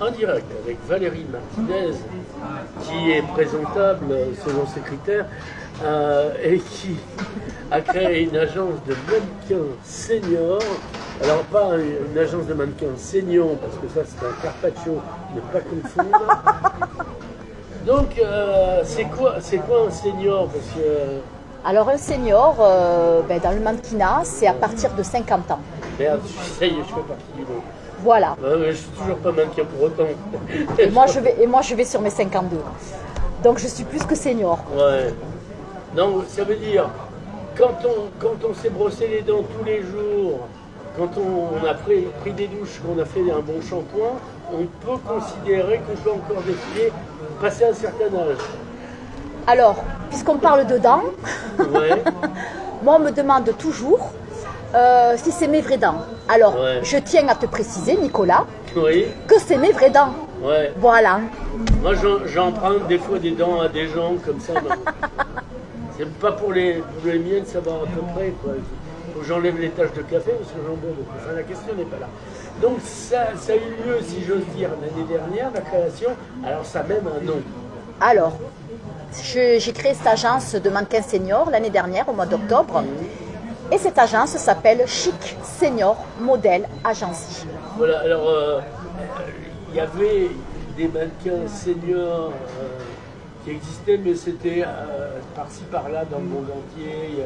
en direct avec Valérie Martinez, qui est présentable selon ses critères, et qui a créé une agence de mannequins seniors. Alors pas une agence de mannequins seniors, parce que ça c'est un carpaccio, ne pas confondre. Donc c'est quoi un senior? Parce que, alors un senior, dans le mannequinat, c'est à partir de 50 ans. merde, ça y est, je fais partie du lot. Voilà. Mais je suis toujours pas mannequin pour autant. Et moi je vais sur mes 52. Donc je suis plus que senior. Ouais. Donc ça veut dire, quand on s'est brossé les dents tous les jours, quand on a pris des douches, qu'on a fait un bon shampoing, on peut considérer qu'on peut encore défiler, passer un certain âge. Alors, puisqu'on parle de dents, Ouais. moi on me demande toujours si c'est mes vraies dents. Alors, Ouais. je tiens à te préciser, Nicolas, Oui. que c'est mes vraies dents. Ouais. Voilà. Moi j'emprunte des fois des dents à des gens comme ça. C'est pas pour les miennes, ça va à peu près, quoi. Faut que j'enlève les taches de café parce que j'en bois beaucoup. Enfin, la question n'est pas là. Donc ça a eu lieu, si j'ose dire, l'année dernière, la création. Alors ça a même un nom. Alors, j'ai créé cette agence de mannequins seniors l'année dernière, au mois d'octobre. Et cette agence s'appelle Chic Senior Model Agency. Voilà, alors il y avait des mannequins seniors qui existaient, mais c'était par-ci par-là dans le monde entier.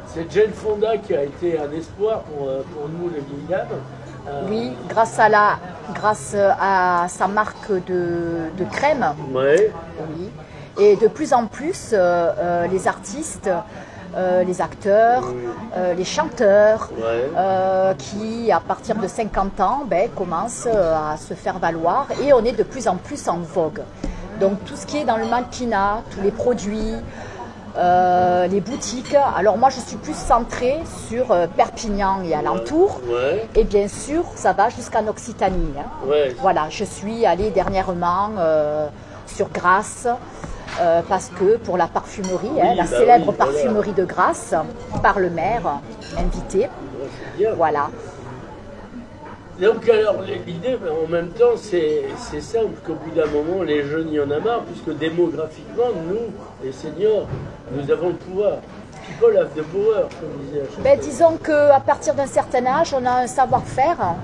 C'est Jane Fonda qui a été un espoir pour nous, les vieilles dames. Oui, grâce à sa marque de crème. Ouais. Oui. Et de plus en plus, les artistes, les acteurs, les chanteurs, Ouais. qui, à partir de 50 ans, commencent à se faire valoir. Et on est de plus en plus en vogue. Donc tout ce qui est dans le mannequinat, tous les produits, les boutiques. Alors moi, je suis plus centrée sur Perpignan et alentours. Ouais. Et bien sûr, ça va jusqu'en Occitanie. Hein. Ouais. Voilà, je suis allée dernièrement sur Grasse. Parce que pour la parfumerie, la célèbre parfumerie de Grasse, par le maire, invité. Bien. Voilà. Donc alors l'idée, en même temps, c'est simple qu'au bout d'un moment, les jeunes, il y en a marre, puisque démographiquement, nous, les seniors, nous avons le pouvoir. People have the power, comme disait la chanson. Disons qu'à partir d'un certain âge, on a un savoir-faire,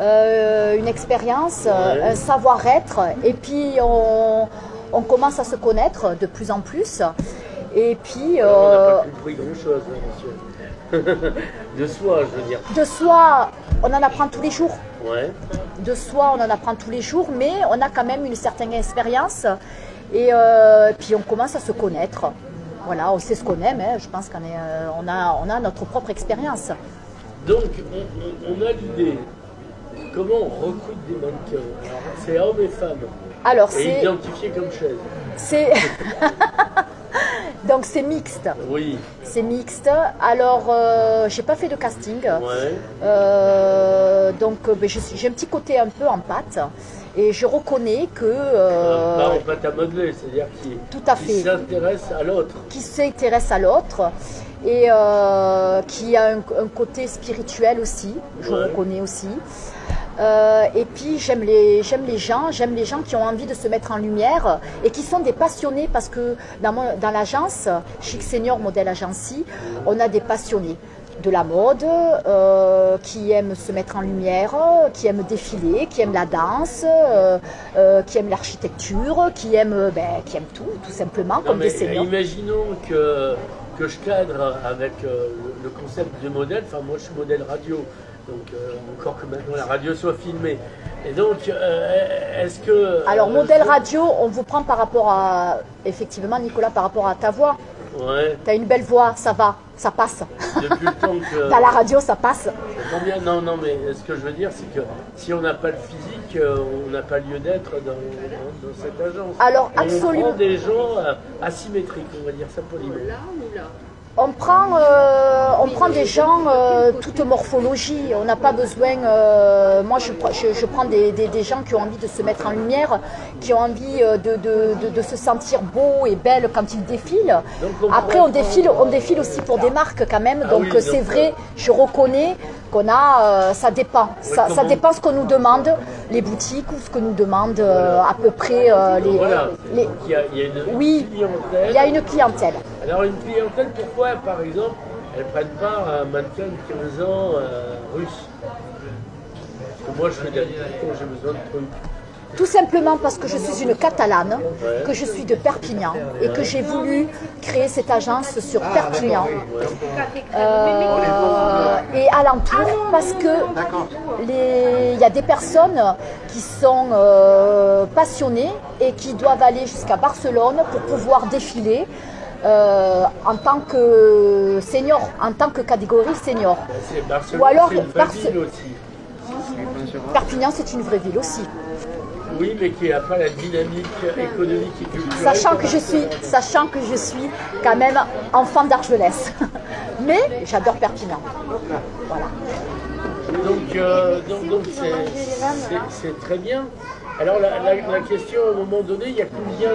une expérience, un savoir-être, et puis on commence à se connaître de plus en plus. Et puis, On n'a pas compris grand-chose, monsieur. De soi, je veux dire. De soi, on en apprend tous les jours. Ouais. De soi, on en apprend tous les jours, mais on a quand même une certaine expérience. Et puis, on commence à se connaître. Voilà, on sait ce qu'on aime. Hein. Je pense qu'on a notre propre expérience. Donc, on a l'idée. Comment on recrute des mannequins? Alors, c'est hommes et femmes. Alors, et identifiés comme chaises. C'est... Donc, c'est mixte. Oui. C'est mixte. Alors, j'ai pas fait de casting. Ouais. Donc, j'ai un petit côté un peu en pâte. Et je reconnais que... Pas en pâte à modeler, c'est-à-dire qui s'intéresse à l'autre. Qui s'intéresse à l'autre. Et qui a un côté spirituel aussi. Je reconnais aussi. Et puis j'aime les gens qui ont envie de se mettre en lumière et qui sont des passionnés, parce que dans l'agence Chic Senior Model Agency, on a des passionnés de la mode, qui aiment se mettre en lumière, qui aiment défiler, qui aiment la danse, qui aiment l'architecture, qui aiment tout simplement, comme des seniors. Imaginons que je cadre avec le concept de modèle. Enfin, moi je suis modèle radio. Donc, encore que maintenant la radio soit filmée. Et donc, est-ce que... Alors, modèle radio, on vous prend par rapport à... Effectivement, Nicolas, par rapport à ta voix. Ouais. Tu as une belle voix, ça va, ça passe. Depuis le temps que... Dans la radio, ça passe. Bien. Non, mais ce que je veux dire, c'est que si on n'a pas le physique, on n'a pas lieu d'être dans cette agence. Alors, absolument. On prend des gens asymétriques, on va dire ça poliment. Là ou là? On prend des gens, toute morphologie. On n'a pas besoin. Moi, je prends des gens qui ont envie de se mettre en lumière, qui ont envie de se sentir beau et belle quand ils défilent. Après, on défile aussi pour des marques quand même. Donc, c'est vrai, je reconnais qu'on a. Ça dépend. Ça dépend ce qu'on nous demande, les boutiques ou ce que nous demandent à peu près les. Voilà. Il y a une clientèle. Il y a une clientèle. Alors, une clientèle, pourquoi, par exemple, elles ne prennent pas un mannequin de 15 ans russe? Parce que moi, je fais de la quand j'ai besoin de trucs. Tout simplement parce que je suis une Catalane, que je suis de Perpignan et que j'ai voulu créer cette agence sur Perpignan et alentour parce que il y a des personnes qui sont passionnées et qui doivent aller jusqu'à Barcelone pour pouvoir défiler en tant que senior, en tant que catégorie senior. Ou alors, Perpignan, c'est une vraie ville aussi. Oui, mais qui n'a pas la dynamique économique et culturelle. Sachant que je suis quand même enfant d'Argelès. Mais j'adore Perpignan. Voilà. Donc c'est très bien. Alors la question, à un moment donné, il y a combien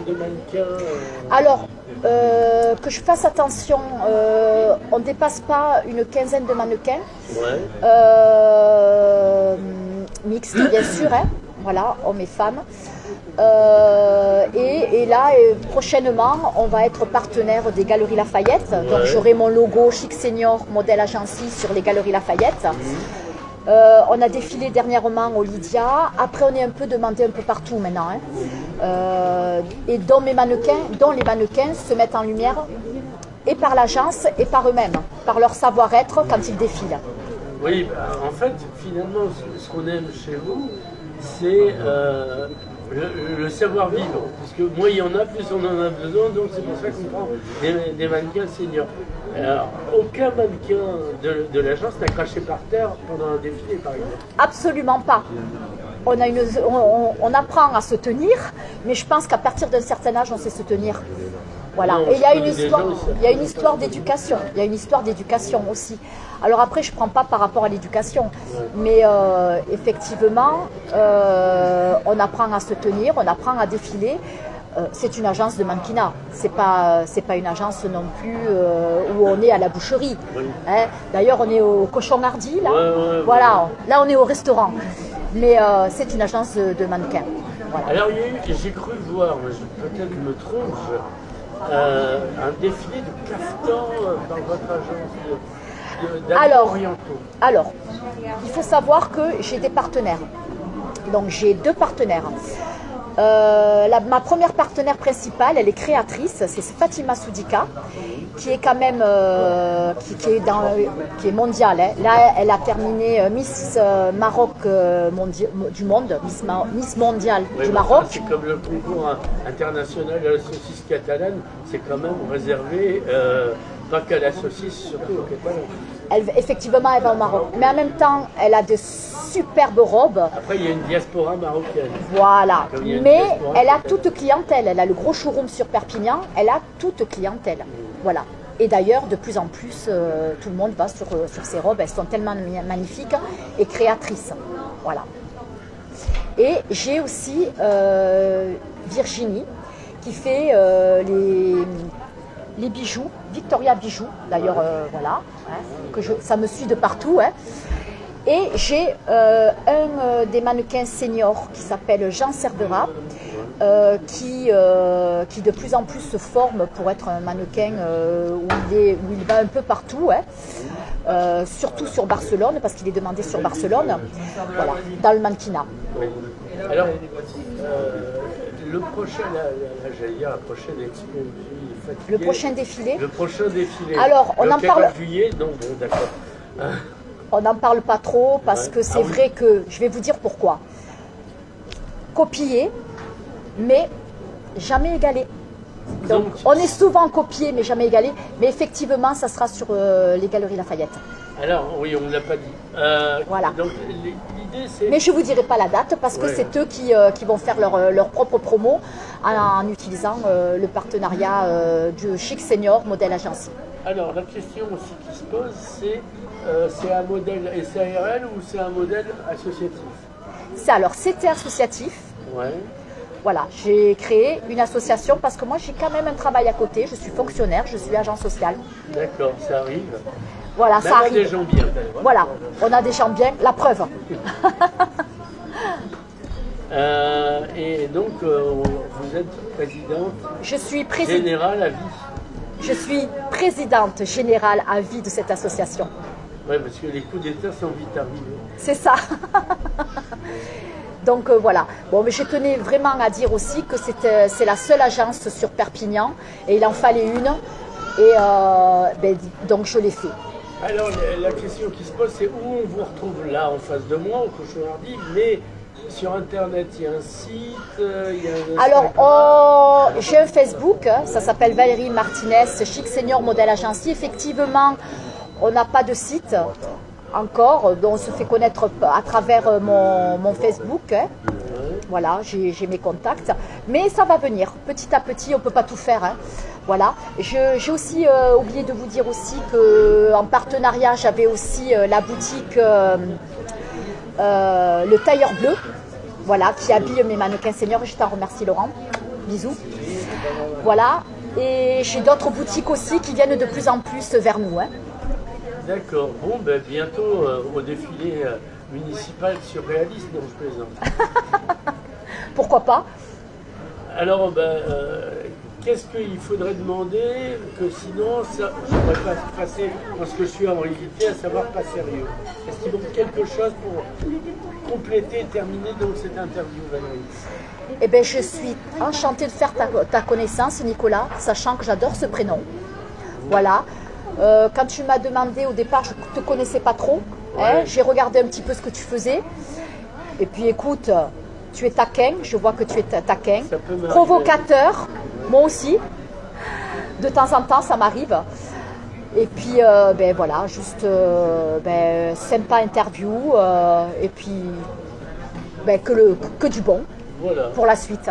de mannequins Alors, que je fasse attention, on ne dépasse pas une quinzaine de mannequins. Ouais. Mixtes, bien sûr, hein. Voilà, hommes et femmes. Et là, prochainement, on va être partenaire des Galeries Lafayette. Ouais. Donc, j'aurai mon logo Chic Senior Modèle Agency sur les Galeries Lafayette. On a défilé dernièrement au Lydia. Après, on est un peu demandé un peu partout maintenant. Hein. Et dont les mannequins se mettent en lumière et par l'agence et par eux-mêmes, par leur savoir-être quand ils défilent. Oui, en fait, finalement, ce qu'on aime chez vous, c'est le savoir-vivre. Parce que moins il y en a, plus on en a besoin, donc c'est pour ça qu'on prend des mannequins seniors. Alors, aucun mannequin de l'agence n'a craché par terre pendant un défilé, par exemple. Absolument pas. On apprend à se tenir, mais je pense qu'à partir d'un certain âge, on sait se tenir. Voilà. Non, et il y a une histoire d'éducation. Il y a une histoire d'éducation aussi. Alors après, je ne prends pas par rapport à l'éducation, mais effectivement, on apprend à se tenir, on apprend à défiler. C'est une agence de mannequinat. C'est pas une agence non plus où on est à la boucherie. Oui. Hein. D'ailleurs, on est au Cochon Hardy là. Voilà. Là, on est au restaurant. Mais c'est une agence de mannequins. Voilà. Alors, j'ai cru voir, peut-être que je me trompe, un défilé de caftans dans votre agence orientaux. Alors, il faut savoir que j'ai des partenaires. Donc, j'ai 2 partenaires. Ma première partenaire principale, elle est créatrice, c'est Fatima Soudika, qui est quand même qui est mondiale. Hein. Là, elle a terminé Miss Maroc du monde, Miss mondiale du Maroc. C'est comme le concours international de la saucisse catalane, c'est quand même réservé pas qu'à la saucisse, surtout au Catalan. Effectivement, elle va au Maroc. Mais en même temps, elle a de superbes robes. Après, il y a une diaspora marocaine. Voilà. Mais elle a toute clientèle. Elle a le gros showroom sur Perpignan. Elle a toute clientèle. Voilà. Et d'ailleurs, de plus en plus, tout le monde va sur ces robes. Elles sont tellement magnifiques et créatrices. Voilà. Et j'ai aussi Virginie qui fait les bijoux, Victoria Bijoux, d'ailleurs, voilà, hein, ça me suit de partout. Hein. Et j'ai un des mannequins seniors qui s'appelle Jean Cervera, qui de plus en plus se forme pour être un mannequin où il va un peu partout, hein, surtout sur Barcelone, parce qu'il est demandé sur Barcelone, voilà, dans le mannequinat. Oui. Alors, le prochain, j'allais dire la prochaine expo. Le prochain défilé. Le prochain défilé. Alors, on en parle. Juillet, non, bon, d'accord. On n'en parle pas trop parce que c'est vrai que je vais vous dire pourquoi. Copier, mais jamais égalé. Donc, on est souvent copié, mais jamais égalé. Mais effectivement, ça sera sur les Galeries Lafayette. Alors, oui, on ne l'a pas dit. Voilà. Donc, l'idée, c'est... Mais je ne vous dirai pas la date parce que c'est eux qui vont faire leur propre promo en utilisant le partenariat du Chic Senior Modèle Agency. Alors, la question aussi qui se pose, c'est un modèle SARL ou c'est un modèle associatif? Alors, c'était associatif. Ouais. Voilà, j'ai créé une association parce que moi, j'ai quand même un travail à côté. Je suis fonctionnaire, je suis agent social. D'accord, ça arrive. Voilà, Mais ça on a arrive. des gens bien. Voilà, on a des gens bien, la preuve. Et donc, vous êtes présidente Je suis générale à vie. Je suis présidente générale à vie de cette association. Oui, parce que les coups d'État sont vite arrivés. C'est ça. Donc voilà. Bon, mais je tenais vraiment à dire aussi que c'est la seule agence sur Perpignan et il en fallait une. Et donc je l'ai fait. Alors, la question qui se pose, c'est où on vous retrouve là, en face de moi, au Cochon-Hardy, mais sur Internet, il y a un site, il y a un Instagram. Alors, j'ai un Facebook, ça s'appelle Valérie Martinez, Chic Senior Modèle Agency. Effectivement, on n'a pas de site encore, donc on se fait connaître à travers mon Facebook. Voilà, j'ai mes contacts, mais ça va venir petit à petit, on ne peut pas tout faire. Voilà. J'ai aussi oublié de vous dire aussi qu'en partenariat, j'avais aussi la boutique Le Tailleur Bleu, voilà, qui habille mes mannequins seniors. Je t'en remercie, Laurent. Bisous. Voilà. Et j'ai d'autres boutiques aussi qui viennent de plus en plus vers nous. D'accord. Bon, ben, bientôt au défilé municipal surréaliste, non, je plaisante. Pourquoi pas? Alors, qu'est-ce qu'il faudrait demander que sinon, ça, je ne pourrais pas passer dans ce que je suis en réalité, à savoir pas sérieux? Est-ce qu'il manque quelque chose pour compléter et terminer donc cette interview, Valérie? Eh bien, je suis enchantée de faire ta connaissance, Nicolas, sachant que j'adore ce prénom. Voilà. Quand tu m'as demandé au départ, je ne te connaissais pas trop. Ouais. J'ai regardé un petit peu ce que tu faisais. Et puis, écoute, tu es taquin. Je vois que tu es taquin. Provocateur, moi aussi. De temps en temps, ça m'arrive. Et puis, voilà, juste sympa interview. Et puis, que du bon. Voilà. Pour la suite.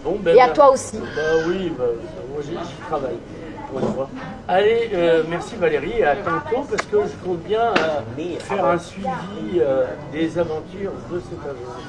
Bon, et à toi aussi. Oui, moi j'y travaille pour une fois. Allez, merci Valérie, à tantôt parce que je compte bien faire un suivi des aventures de cet agent.